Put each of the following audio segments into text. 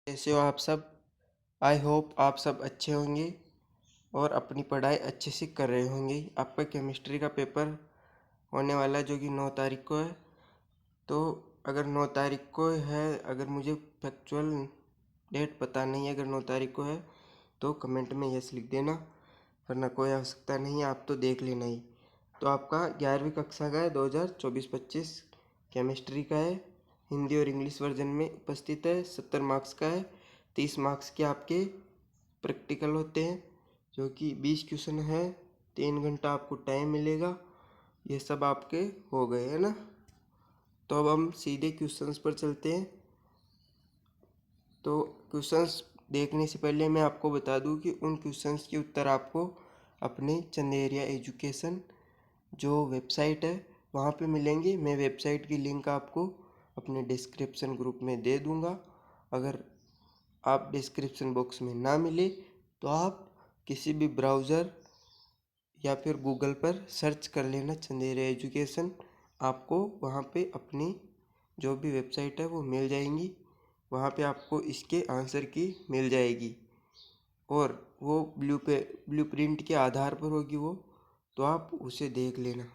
कैसे हो आप सब। आई होप आप सब अच्छे होंगे और अपनी पढ़ाई अच्छे से कर रहे होंगे। आपका केमिस्ट्री का पेपर होने वाला है जो कि 9 तारीख को है। तो अगर 9 तारीख को है, अगर मुझे फैक्चुअल डेट पता नहीं है, अगर 9 तारीख को है तो कमेंट में यस लिख देना, वरना कोई आवश्यकता नहीं है, आप तो देख लेना ही। तो आपका 11वीं कक्षा का है, 2024-25 केमिस्ट्री का है। हिंदी और इंग्लिश वर्जन में उपस्थित है। 70 मार्क्स का है। 30 मार्क्स के आपके प्रैक्टिकल होते हैं, जो कि 20 क्वेश्चन है। 3 घंटा आपको टाइम मिलेगा। ये सब आपके हो गए है ना। तो अब हम सीधे क्वेश्चंस पर चलते हैं। तो क्वेश्चंस देखने से पहले मैं आपको बता दूं कि उन क्वेश्चंस के उत्तर आपको अपने चंदेरिया एजुकेशन जो वेबसाइट है वहाँ पे मिलेंगे। मैं वेबसाइट की लिंक आपको अपने डिस्क्रिप्शन ग्रुप में दे दूँगा। अगर आप डिस्क्रिप्शन बॉक्स में ना मिले तो आप किसी भी ब्राउज़र या फिर गूगल पर सर्च कर लेना चंदेरिया एजुकेशन। आपको वहाँ पे अपनी जो भी वेबसाइट है वो मिल जाएंगी। वहाँ पे आपको इसके आंसर की मिल जाएगी और वो ब्लूप्रिंट के आधार पर होगी वो, तो आप उसे देख लेना।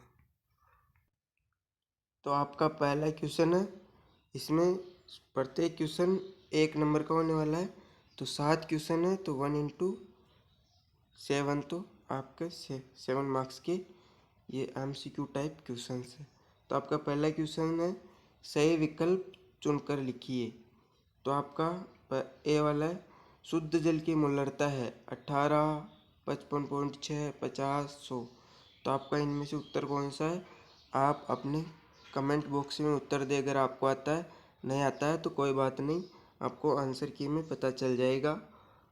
तो आपका पहला क्वेश्चन है, इसमें प्रत्येक क्वेश्चन 1 नंबर का होने वाला है। तो 7 क्वेश्चन है, तो 1 इंटू 7, तो आपके 7 मार्क्स के ये MCQ टाइप क्वेश्चन है। तो आपका पहला क्वेश्चन है, सही विकल्प चुनकर लिखिए। तो आपका ए वाला है, शुद्ध जल की मोलरता है 18, 55.6, 50, 100। तो आपका इनमें से उत्तर कौन सा है? आप अपने कमेंट बॉक्स में उत्तर दे। अगर आपको आता है, नहीं आता है तो कोई बात नहीं, आपको आंसर की में पता चल जाएगा।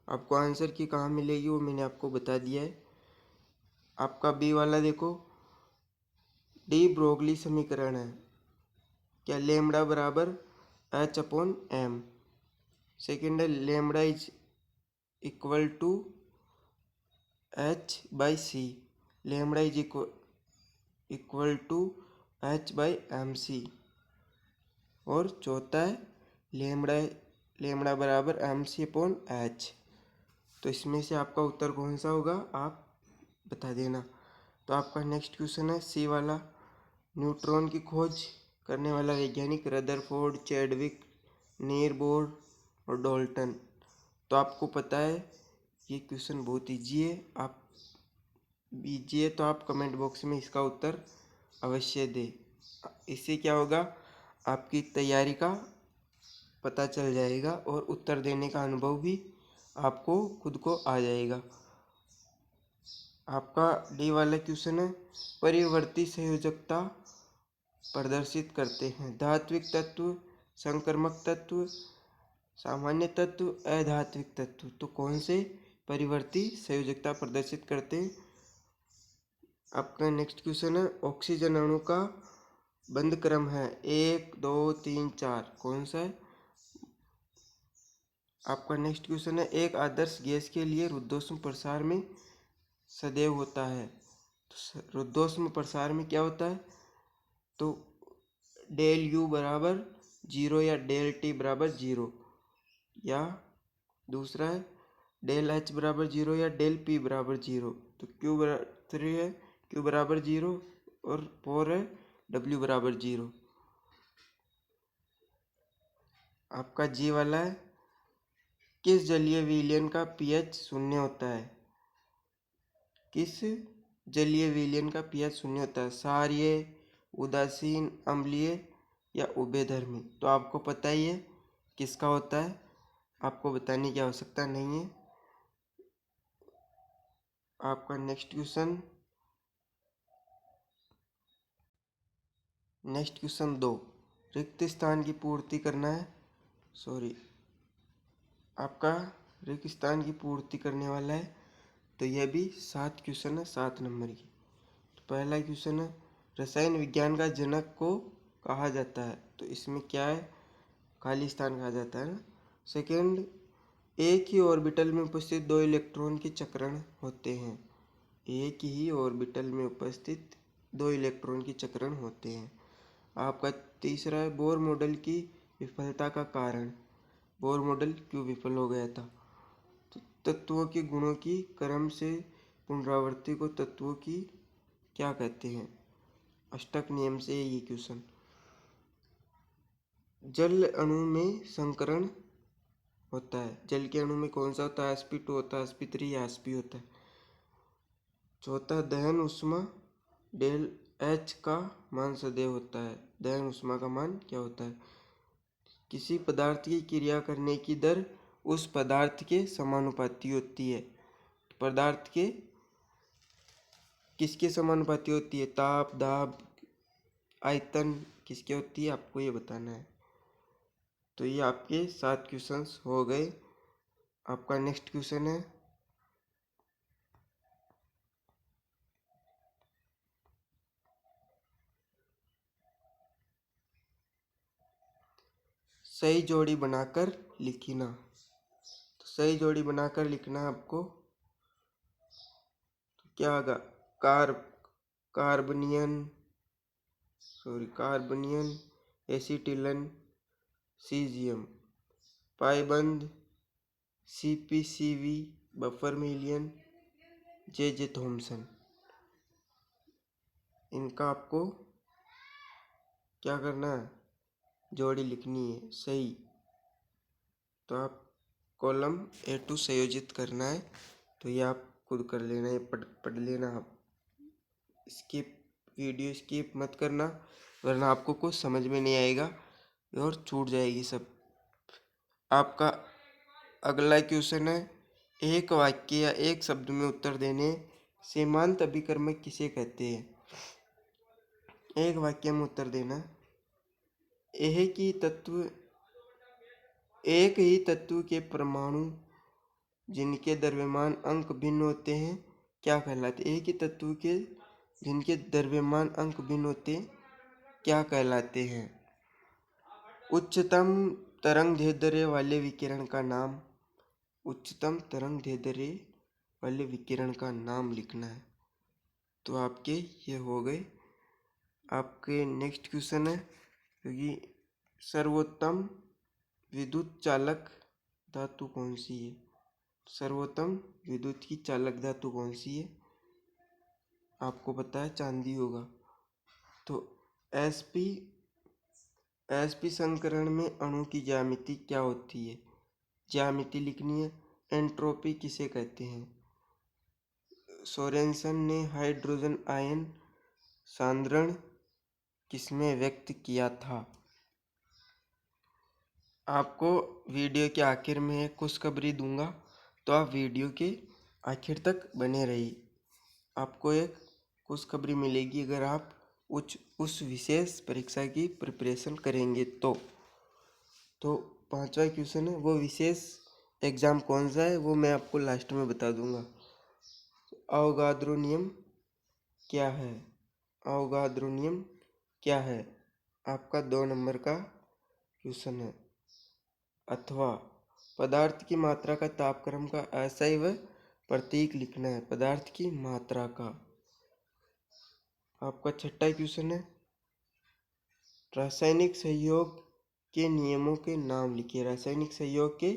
आपको आंसर की कहाँ मिलेगी वो मैंने आपको बता दिया है। आपका बी वाला देखो, डी ब्रोगली समीकरण है क्या? लेमड़ा बराबर H/m। सेकेंड है, lambda is equal to H/c। Lambda is equal to H/mc। और चौथा है, लेमड़ा बराबर MC/h। तो इसमें से आपका उत्तर कौन सा होगा आप बता देना। तो आपका नेक्स्ट क्वेश्चन है सी वाला, न्यूट्रॉन की खोज करने वाला वैज्ञानिक रदरफोर्ड, चैडविक, नीरबोर और डॉल्टन। तो आपको पता है ये क्वेश्चन बहुत ईजी है। आप ईजी है तो आप कमेंट बॉक्स में इसका उत्तर अवश्य दें। इससे क्या होगा, आपकी तैयारी का पता चल जाएगा और उत्तर देने का अनुभव भी आपको खुद को आ जाएगा। आपका डी वाला क्वेश्चन है, परिवर्ती संयोजकता प्रदर्शित करते हैं धात्विक तत्व, संक्रमक तत्व, सामान्य तत्व, अधात्विक तत्व। तो कौन से परिवर्ती संयोजकता प्रदर्शित करते हैं? आपका नेक्स्ट क्वेश्चन है, ऑक्सीजन अणु का बंध क्रम है 1, 2, 3, 4, कौन सा है? आपका नेक्स्ट क्वेश्चन है, एक आदर्श गैस के लिए रुद्धोष्म प्रसार में सदैव होता है। तो रुद्धोष्म प्रसार में क्या होता है? तो डेल U बराबर 0 या डेल T बराबर 0, या दूसरा है डेल H बराबर 0 या डेल P बराबर 0। तो Q बराबर 3 है, Q बराबर 0, और 4 है W बराबर 0। आपका G वाला है, किस जलीय विलयन का pH 0 होता है? किस जलीय विलयन का pH 0 होता है? क्षारीय, उदासीन, अम्लीय या उभयधर्मी। तो आपको पता ही है किसका होता है, आपको बताने की आवश्यकता नहीं है। आपका नेक्स्ट क्वेश्चन 2, रिक्त स्थान की पूर्ति करना है। आपका रिक्त स्थान की पूर्ति करने वाला है। तो यह भी 7 क्वेश्चन है, 7 नंबर की। तो पहला क्वेश्चन है, रसायन विज्ञान का जनक को कहा जाता है। तो इसमें क्या है, खाली स्थान कहा जाता है ना। सेकेंड, एक ही ऑर्बिटल में उपस्थित 2 इलेक्ट्रॉन के चक्रण होते हैं। एक ही ऑर्बिटल में उपस्थित 2 इलेक्ट्रॉन की चक्रण होते हैं। आपका तीसरा है, बोर मॉडल की विफलता का कारण। बोर मॉडल क्यों विफल हो गया था। तो तत्वों के गुणों की क्रम से पुनरावृत्ति को तत्वों की क्या कहते हैं। अष्टक नियम से ये क्वेश्चन। जल अणु में संकरण होता है। जल के अणु में कौन सा होता है, sp2 होता है, sp3 या sp होता है। चौथा, दहन ऊष्मा डेल एच का मान सदैव होता है। दहन ऊष्मा का मान क्या होता है। किसी पदार्थ की क्रिया करने की दर उस पदार्थ के समानुपाती होती है। पदार्थ के किसके समानुपाती होती है, ताप, दाब, आयतन किसके होती है, आपको ये बताना है। तो ये आपके 7 क्वेश्चंस हो गए। आपका नेक्स्ट क्वेश्चन है सही जोड़ी बनाकर लिखना। तो सही जोड़ी बनाकर लिखना है आपको। तो क्या होगा, कार्बनियन, एसिटिलन, सीजियम, पाइबंद, CpCv, बफरमिलियन, जे थॉमसन। इनका आपको क्या करना है, जोड़ी लिखनी है सही। तो आप कॉलम A2 संयोजित करना है। तो ये आप खुद कर लेना, ये पढ़ लेना आप। स्किप वीडियो स्किप मत करना, वरना आपको कुछ समझ में नहीं आएगा और छूट जाएगी सब। आपका अगला क्वेश्चन है, एक वाक्य या एक शब्द में उत्तर देने सीमांत अभिकर्मक किसे कहते हैं। एक वाक्य में उत्तर देना। एक ही तत्व के परमाणु जिनके द्रव्यमान अंक भिन्न होते हैं क्या कहलाते। एक ही तत्व के जिनके द्रव्यमान अंक भिन्न होते हैं क्या कहलाते हैं। उच्चतम तरंगदैर्ध्य वाले विकिरण का नाम। उच्चतम तरंगदैर्ध्य वाले विकिरण का नाम लिखना है। तो आपके ये हो गए। आपके नेक्स्ट क्वेश्चन है, क्योंकि सर्वोत्तम विद्युत चालक धातु कौन सी है। सर्वोत्तम विद्युत की चालक धातु कौन सी है, आपको पता है चांदी होगा। तो sp संकरण में अणु की ज्यामिति क्या होती है, ज्यामिति लिखनी है। एंट्रोपी किसे कहते हैं। सोरेनसन ने हाइड्रोजन आयन सांद्रण किसमें व्यक्त किया था। आपको वीडियो के आखिर में एक खुशखबरी दूंगा, तो आप वीडियो के आखिर तक बने रहिए। आपको एक खुशखबरी मिलेगी अगर आप उस विशेष परीक्षा की प्रिपरेशन करेंगे तो 5वां क्वेश्चन है, वो विशेष एग्ज़ाम कौन सा है वो मैं आपको लास्ट में बता दूंगा। अवोगाद्रो नियम क्या है। अवोगाद्रो नियम क्या है, आपका 2 नंबर का क्वेश्चन है। अथवा पदार्थ की मात्रा का तापक्रम का एसआई व प्रतीक लिखना है। पदार्थ की मात्रा का। आपका 6वां क्वेश्चन है, रासायनिक सहयोग के नियमों के नाम लिखिए। रासायनिक सहयोग के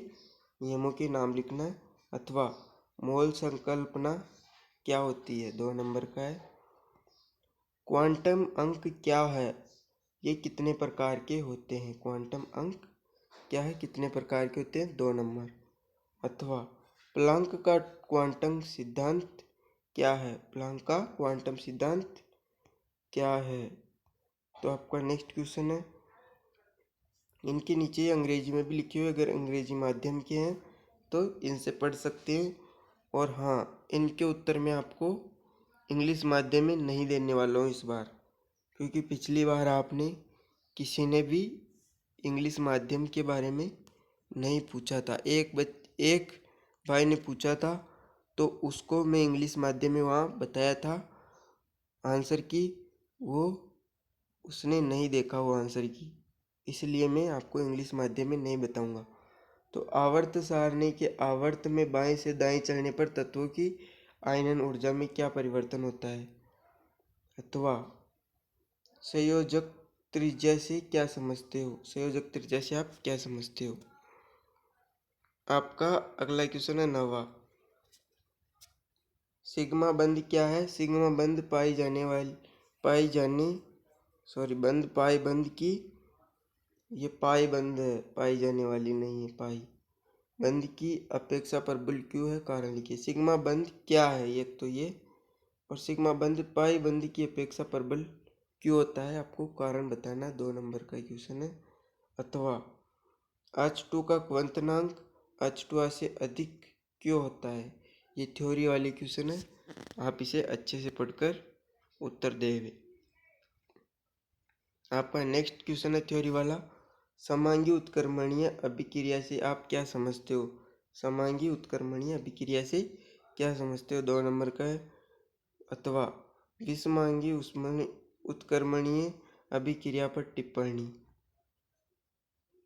नियमों के नाम लिखना है। अथवा मोल संकल्पना क्या होती है, 2 नंबर का है। क्वांटम अंक क्या है, ये कितने प्रकार के होते हैं। क्वांटम अंक क्या है, कितने प्रकार के होते हैं, 2 नंबर। अथवा प्लांक का क्वांटम सिद्धांत क्या है। प्लांक का क्वांटम सिद्धांत क्या है। तो आपका नेक्स्ट क्वेश्चन है, इनके नीचे अंग्रेजी में भी लिखे हुए, अगर अंग्रेजी माध्यम के हैं तो इनसे पढ़ सकते हैं। और हाँ, इनके उत्तर में आपको इंग्लिश माध्यम में नहीं देने वाला हूँ इस बार, क्योंकि पिछली बार आपने किसी ने भी इंग्लिश माध्यम के बारे में नहीं पूछा था। एक भाई ने पूछा था, तो उसको मैं इंग्लिश माध्यम में वहाँ बताया था आंसर की, वो उसने नहीं देखा वो आंसर की, इसलिए मैं आपको इंग्लिश माध्यम में नहीं बताऊंगा। तो आवर्त सारणी के आवर्त में बाएं से दाएं चलने पर तत्वों की आयनन ऊर्जा में क्या परिवर्तन होता है। अथवा संयोजक त्रिज्या से क्या समझते हो। संयोजक त्रिज्या से आप क्या समझते हो। आपका अगला क्वेश्चन है 9वां। सिग्मा बंध क्या है? सिग्मा बंध बंध पाई बंध की, ये पाई बंध है, पाई जाने वाली नहीं है, पाई बंध की अपेक्षा प्रबल क्यों है, कारण लिखिए। सिग्मा बंध क्या है एक तो ये, और सिग्मा बंध पाई बंध की अपेक्षा प्रबल क्यों होता है, आपको कारण बताना। 2 नंबर का क्वेश्चन है। अथवा H2 का क्वंतनांक H2 से अधिक क्यों होता है, ये थ्योरी वाली क्वेश्चन है। आप इसे अच्छे से पढ़कर उत्तर देवे। आपका नेक्स्ट क्वेश्चन है थ्योरी वाला। समांगी उत्क्रमणीय अभिक्रिया से आप क्या समझते हो? समांगी उत्क्रमणीय अभिक्रिया से क्या समझते हो? 2 नंबर का है। अथवा विषमांगी उत्क्रमणीय अभिक्रिया पर टिप्पणी।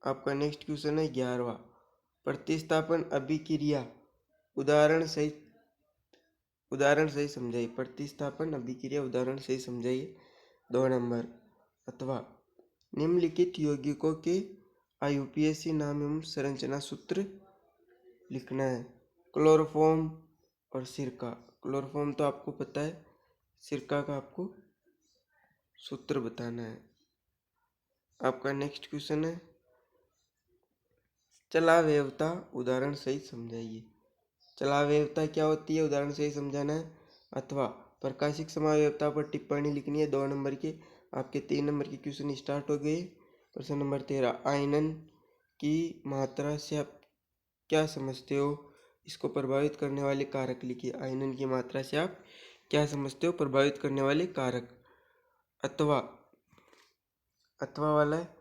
आपका नेक्स्ट क्वेश्चन है 11वां। प्रतिस्थापन अभिक्रिया उदाहरण सही समझाइए। प्रतिस्थापन अभिक्रिया उदाहरण सही समझाइए। 2 नंबर। अथवा निम्नलिखित यौगिकों के आईयूपीएसी नाम एवं संरचना सूत्र लिखना है। क्लोरोफॉर्म और सिरका। क्लोरोफॉर्म तो आपको पता है, सिरका का आपको सूत्र बताना है। आपका नेक्स्ट क्वेश्चन है चलावयवता उदाहरण सही समझाइए। चलावयवता क्या होती है, उदाहरण सही समझाना है। अथवा प्रकाशिक समावयवता पर टिप्पणी लिखनी है। 2 नंबर के। आपके 3 नंबर के क्वेश्चन स्टार्ट हो गए। प्रश्न नंबर 13, आयनन की मात्रा से आप क्या समझते हो, इसको प्रभावित करने वाले कारक लिखिए। आयनन की मात्रा से आप क्या समझते हो, प्रभावित करने वाले कारक। अथवा वाला है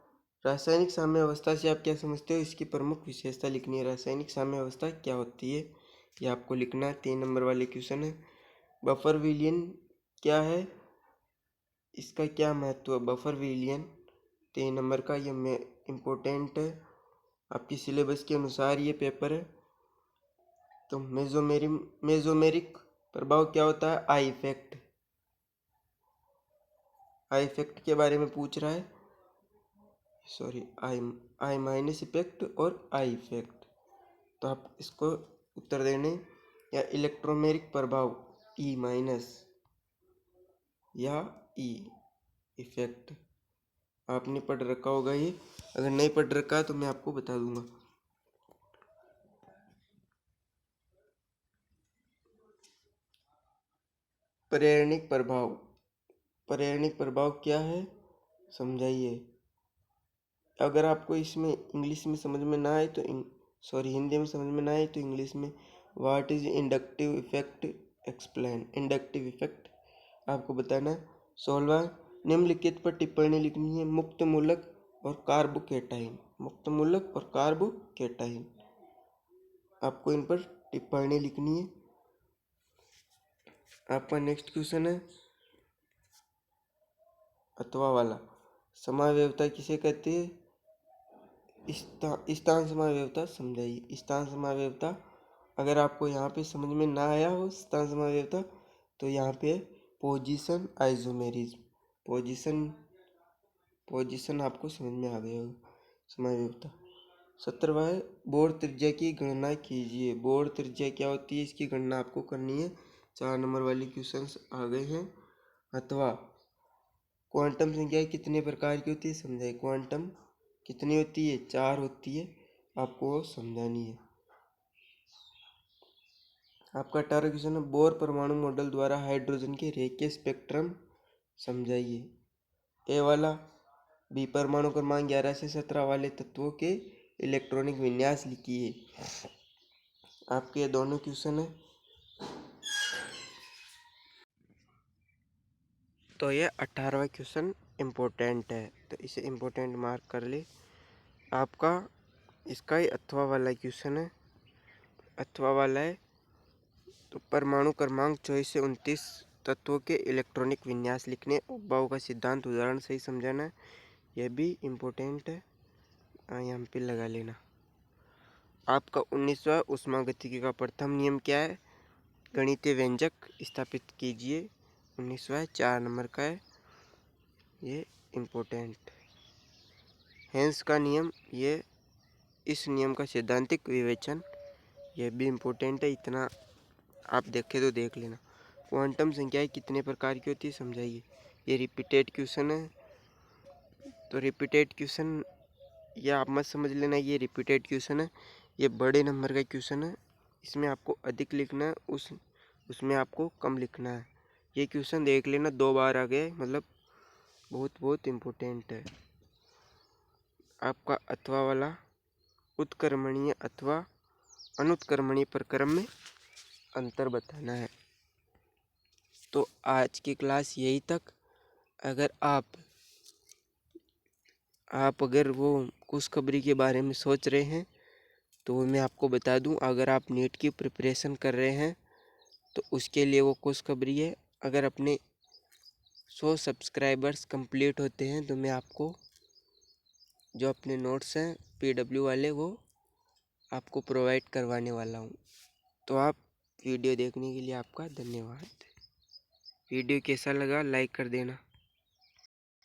रासायनिक साम्य अवस्था से आप क्या समझते हो, इसकी प्रमुख विशेषता लिखनी है। रासायनिक साम्य अवस्था क्या होती है, ये आपको लिखना है। 3 नंबर वाले क्वेश्चन है। बफर विलयन क्या है, इसका क्या महत्व है। बफर विलयन 3 नंबर का, ये इम्पोर्टेंट है, आपकी सिलेबस के अनुसार ये पेपर है। तो मेजोमेरिक प्रभाव क्या होता है, आई इफेक्ट। आई इफेक्ट के बारे में पूछ रहा है, सॉरी आई माइनस इफेक्ट और आई इफेक्ट। तो आप इसको उत्तर देने, या इलेक्ट्रोमेरिक प्रभाव ई माइनस या ई इफेक्ट। आपने पढ़ रखा होगा ये, अगर नहीं पढ़ रखा तो मैं आपको बता दूंगा। प्रेरणिक प्रभाव। प्रेरणिक प्रभाव क्या है समझाइए। अगर आपको इसमें इंग्लिश में समझ में ना आए तो हिंदी में समझ में ना आए तो इंग्लिश में what is inductive effect explain. Inductive effect आपको बताना है। 16वां, निम्नलिखित पर टिप्पणी लिखनी है। मुक्त मूलक और कार्बोकेटाइन। मुक्त मूलक और कार्बोकेटाइन, आपको इन पर टिप्पणी लिखनी है। आपका नेक्स्ट क्वेश्चन है अथवा वाला, समावयवता किसे कहते हैं, स्थान समावयवता समझाइए। स्थान समावयवता अगर आपको यहाँ पे समझ में ना आया हो स्थान समावयवता, तो यहाँ पे पोजीशन आइसोमेरिज्म, पोजीशन आपको समझ में आ गया होगा। समावयवता। 17वां है बोर त्रिज्या की गणना कीजिए। बोर त्रिज्या क्या होती है, इसकी गणना आपको करनी है। 4 नंबर वाले क्वेश्चंस आ गए हैं। अथवा क्वांटम संख्या कितने प्रकार की होती है समझाइए। क्वांटम कितनी होती है, 4 होती है, आपको वो समझानी है। आपका 18 क्वेश्चन है बोर परमाणु मॉडल द्वारा हाइड्रोजन के रेखीय स्पेक्ट्रम समझाइए। ए वाला, बी परमाणु क्रमांक 11 से 17 वाले तत्वों के इलेक्ट्रॉनिक विन्यास लिखिए। आपके ये दोनों क्वेश्चन है। तो ये 18वां क्वेश्चन इम्पोर्टेंट है, तो इसे इम्पोर्टेंट मार्क कर ले। आपका इसका ही अथवा वाला क्वेश्चन है। अथवा वाला है तो परमाणु क्रमांक 24 से 29 तत्वों के इलेक्ट्रॉनिक विन्यास लिखने। उपभाव का सिद्धांत उदाहरण सही समझाना है, यह भी इम्पोर्टेंट है, यहाँ पे लगा लेना। आपका 19वां ऊष्मागतिकी का प्रथम नियम क्या है, गणितीय व्यंजक स्थापित कीजिए। 19वां 4 नंबर का है, ये इम्पोर्टेंट। हेंस का नियम, ये इस नियम का सैद्धांतिक विवेचन, यह भी इम्पोर्टेंट है, इतना आप देखे तो देख लेना। क्वांटम संख्याएं कितने प्रकार की होती है समझाइए। ये रिपीटेड क्वेश्चन है, तो रिपीटेड क्वेश्चन ये आप मत समझ लेना, ये रिपीटेड क्वेश्चन है, ये बड़े नंबर का क्वेश्चन है, इसमें आपको अधिक लिखना है, उसमें आपको कम लिखना है। ये क्वेश्चन देख लेना, 2 बार आ गया, मतलब बहुत इम्पोर्टेंट है। आपका अथवा वाला उत्क्रमणीय अथवा अनुत्क्रमणीय प्रक्रम में अंतर बताना है। तो आज की क्लास यही तक। अगर आप अगर वो खुशखबरी के बारे में सोच रहे हैं तो मैं आपको बता दूं, अगर आप नीट की प्रिपरेशन कर रहे हैं तो उसके लिए वो खुशखबरी है। अगर अपने 100 सब्सक्राइबर्स कंप्लीट होते हैं तो मैं आपको जो अपने नोट्स हैं PW वाले वो आपको प्रोवाइड करवाने वाला हूँ। तो आप वीडियो देखने के लिए आपका धन्यवाद। वीडियो कैसा लगा लाइक कर देना।